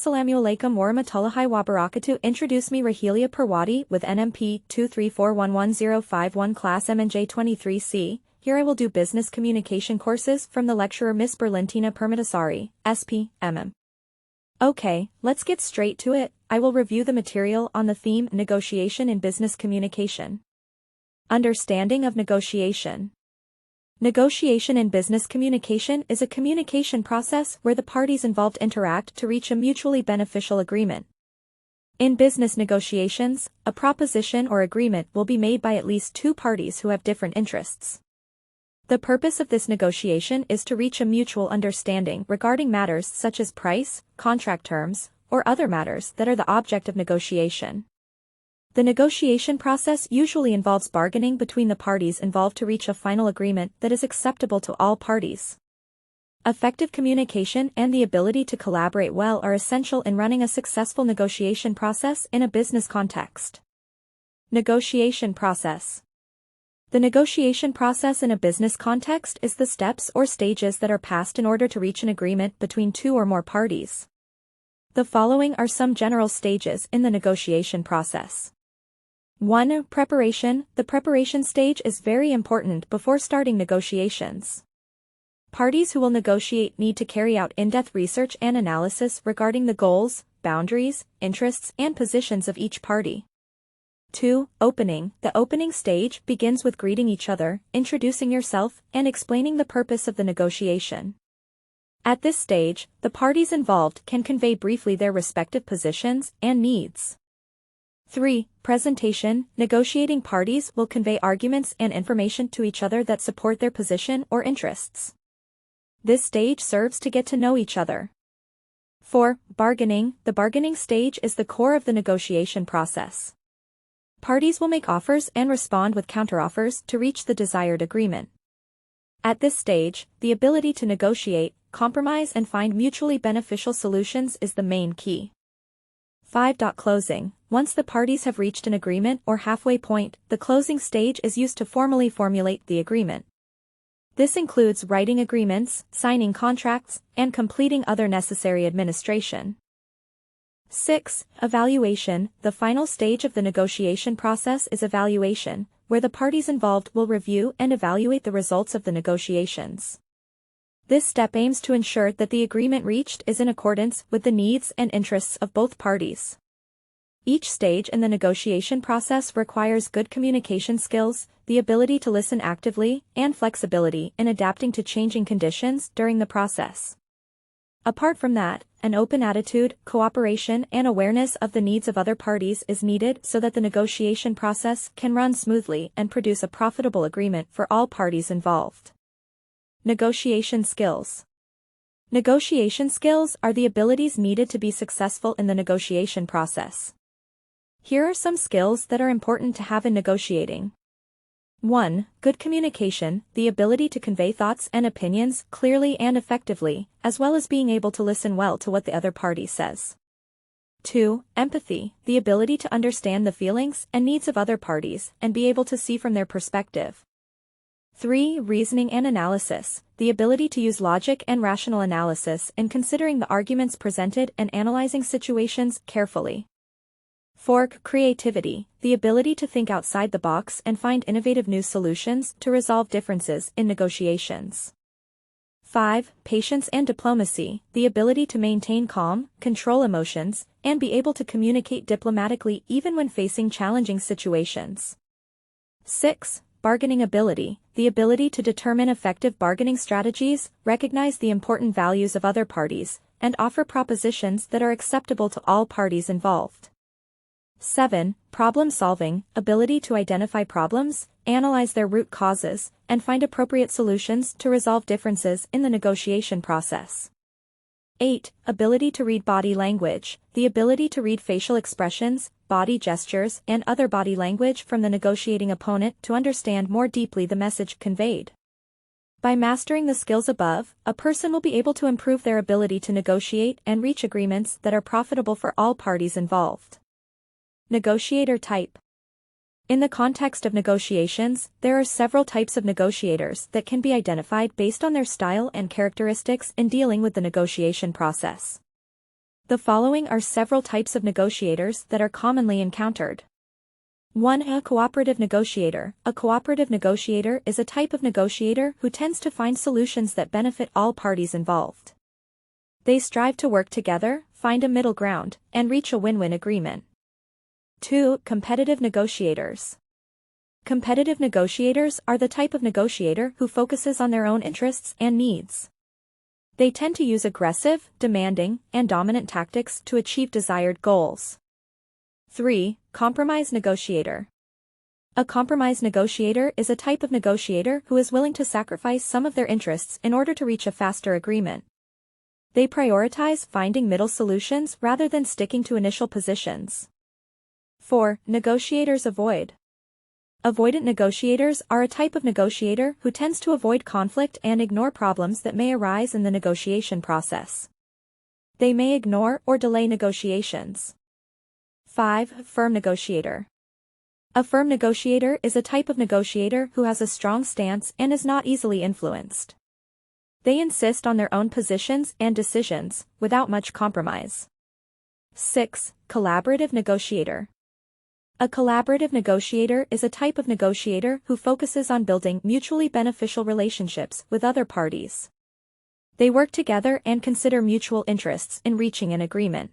Assalamualaikum warahmatullahi wabarakatuh. Introduce me Rahelia Purwadi with NMP 234111051 Class MNJ 23C. Here I will do business communication courses from the lecturer Miss Berlintina Permatasari, SP, MM. Okay, let's get straight to it. I will review the material on the theme Negotiation in Business Communication. Understanding of negotiation. Negotiation in business communication is a communication process where the parties involved interact to reach a mutually beneficial agreement. In business negotiations, a proposition or agreement will be made by at least two parties who have different interests. The purpose of this negotiation is to reach a mutual understanding regarding matters such as price, contract terms, or other matters that are the object of negotiation. The negotiation process usually involves bargaining between the parties involved to reach a final agreement that is acceptable to all parties. Effective communication and the ability to collaborate well are essential in running a successful negotiation process in a business context. Negotiation process. The negotiation process in a business context is the steps or stages that are passed in order to reach an agreement between two or more parties. The following are some general stages in the negotiation process. 1. Preparation. The preparation stage is very important before starting negotiations. Parties who will negotiate need to carry out in-depth research and analysis regarding the goals, boundaries, interests, and positions of each party. 2. Opening. The opening stage begins with greeting each other, introducing yourself, and explaining the purpose of the negotiation. At this stage, the parties involved can convey briefly their respective positions and needs. 3. Presentation. Negotiating parties will convey arguments and information to each other that support their position or interests. This stage serves to get to know each other. 4. Bargaining. The bargaining stage is the core of the negotiation process. Parties will make offers and respond with counteroffers to reach the desired agreement. At this stage, the ability to negotiate, compromise and find mutually beneficial solutions is the main key. 5. Closing. Once the parties have reached an agreement or halfway point, the closing stage is used to formally formulate the agreement. This includes writing agreements, signing contracts, and completing other necessary administration. 6. Evaluation. The final stage of the negotiation process is evaluation, where the parties involved will review and evaluate the results of the negotiations. This step aims to ensure that the agreement reached is in accordance with the needs and interests of both parties. Each stage in the negotiation process requires good communication skills, the ability to listen actively, and flexibility in adapting to changing conditions during the process. Apart from that, an open attitude, cooperation, and awareness of the needs of other parties is needed so that the negotiation process can run smoothly and produce a profitable agreement for all parties involved. Negotiation skills. Negotiation skills are the abilities needed to be successful in the negotiation process. Here are some skills that are important to have in negotiating. 1. Good communication, the ability to convey thoughts and opinions clearly and effectively, as well as being able to listen well to what the other party says. 2. Empathy, the ability to understand the feelings and needs of other parties and be able to see from their perspective. 3. Reasoning and analysis, the ability to use logic and rational analysis in considering the arguments presented and analyzing situations carefully. 4. Creativity, the ability to think outside the box and find innovative new solutions to resolve differences in negotiations. 5. Patience and diplomacy, the ability to maintain calm, control emotions, and be able to communicate diplomatically even when facing challenging situations. 6. Bargaining ability, the ability to determine effective bargaining strategies, recognize the important values of other parties, and offer propositions that are acceptable to all parties involved. 7. Problem solving, ability to identify problems, analyze their root causes, and find appropriate solutions to resolve differences in the negotiation process. 8. Ability to read body language, the ability to read facial expressions, body gestures, and other body language from the negotiating opponent to understand more deeply the message conveyed. By mastering the skills above, a person will be able to improve their ability to negotiate and reach agreements that are profitable for all parties involved. Negotiator type. In the context of negotiations, there are several types of negotiators that can be identified based on their style and characteristics in dealing with the negotiation process. The following are several types of negotiators that are commonly encountered. 1. A cooperative negotiator. A cooperative negotiator is a type of negotiator who tends to find solutions that benefit all parties involved. They strive to work together, find a middle ground, and reach a win-win agreement. 2. Competitive negotiators. Competitive negotiators are the type of negotiator who focuses on their own interests and needs. They tend to use aggressive, demanding, and dominant tactics to achieve desired goals. 3. Compromise negotiator. A compromise negotiator is a type of negotiator who is willing to sacrifice some of their interests in order to reach a faster agreement. They prioritize finding middle solutions rather than sticking to initial positions. 4. Negotiators avoid. Avoidant negotiators are a type of negotiator who tends to avoid conflict and ignore problems that may arise in the negotiation process. They may ignore or delay negotiations. 5. Firm negotiator. A firm negotiator is a type of negotiator who has a strong stance and is not easily influenced. They insist on their own positions and decisions, without much compromise. 6. Collaborative negotiator. A collaborative negotiator is a type of negotiator who focuses on building mutually beneficial relationships with other parties. They work together and consider mutual interests in reaching an agreement.